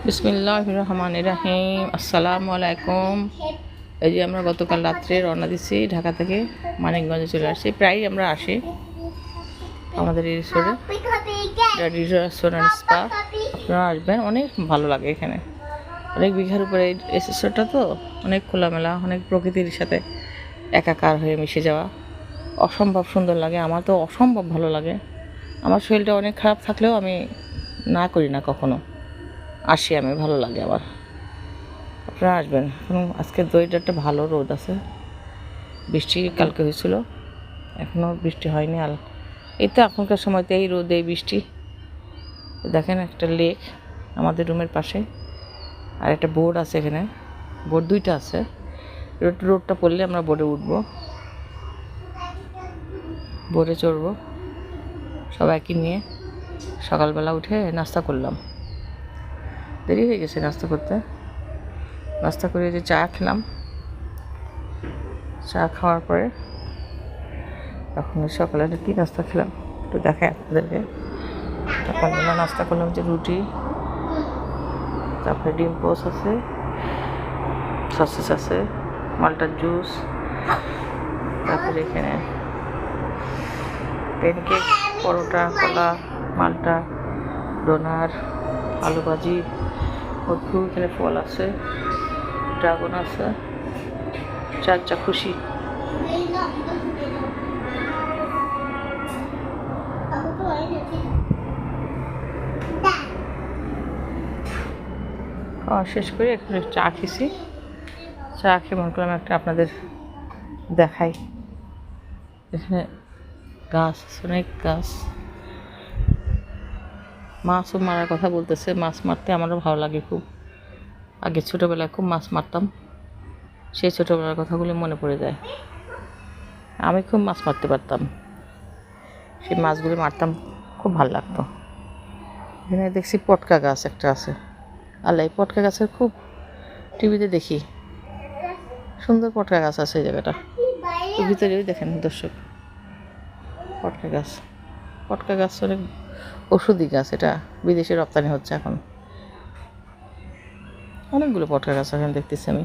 বিসমিল্লাহির রহমানির রহিম। আসসালামু আলাইকুম। এই যে আমরা গতকাল রাত্রে রওনা দিচ্ছি ঢাকা থেকে, মানিকগঞ্জে চলে আসছি। প্রায়ই আমরা আসি আমাদের এই রিসোর্টে, রেস্টুরেন্ট স্পা। আপনারা আসবেন, অনেক ভালো লাগে এখানে। অনেক বিঘার উপরে এই রিসোর্টটা, তো অনেক খোলামেলা, অনেক প্রকৃতির সাথে একাকার হয়ে মিশে যাওয়া অসম্ভব সুন্দর লাগে। আমার তো অসম্ভব ভালো লাগে। আমার শরীরটা অনেক খারাপ থাকলেও আমি না করি না কখনো, আসি আমি, ভালো লাগে আমার। আপনারা আসবেন। আজকে ওয়েদারটা ভালো, রোদ আছে, বৃষ্টি কালকে হয়েছিল, এখনও বৃষ্টি হয়নি। এই তো এখনকার সময়তে এই রোদ, এই বৃষ্টি। দেখেন একটা লেক আমাদের রুমের পাশে, আর একটা বোর্ড আছে এখানে, বোর্ড দুইটা আছে। রোডটা পড়লে আমরা বোর্ডে উঠবো, বোর্ডে চড়বো সবাইকে নিয়ে। সকালবেলা উঠে নাস্তা করলাম, দেরি হয়ে গেছে নাস্তা করতে। নাস্তা করে যে চা খেলাম, চা খাওয়ার পরে তখন সকালে কী নাস্তা খেলাম একটু দেখাই আপনাদেরকে। সকালবেলা নাস্তা করলাম যে রুটি, তারপরে ডিম পোস্ট আছে, সসেস আছে, মাল্টার জুস, তারপরে এখানে প্যানকেক, পরোটা, কলা, মাল্টা, ডোনার, আলু ভাজি, কদ্দু, এখানে ফল আছে, ড্রাগন আছে, যা খুশি। খাওয়া শেষ করে একটু চা খেয়েছি। চা খেয়ে মনে করলাম একটা আপনাদের দেখাই। এখানে গাছ, অনেক গাছ। মাছও মারার কথা বলতেছে। মাছ মারতে আমারও ভালো লাগে খুব। আগে ছোটোবেলায় খুব মাছ মারতাম, সেই ছোটোবেলার কথাগুলো মনে পড়ে যায়। আমি খুব মাছ মারতে পারতাম, সেই মাছগুলি মারতাম, খুব ভালো লাগতো। এখানে দেখছি পটকা গাছ একটা আছে। আল্লাহ, এই পটকা গাছের খুব টিভিতে দেখি, সুন্দর পটকা গাছ আছে এই জায়গাটা। ভিতরেও দেখেন দর্শক, পটকা গাছ। পটকা গাছ অনেক ওষুধি গাছ, এটা বিদেশে রপ্তানি হচ্ছে এখন। অনেকগুলো পটকা গাছ এখন দেখতেছি আমি।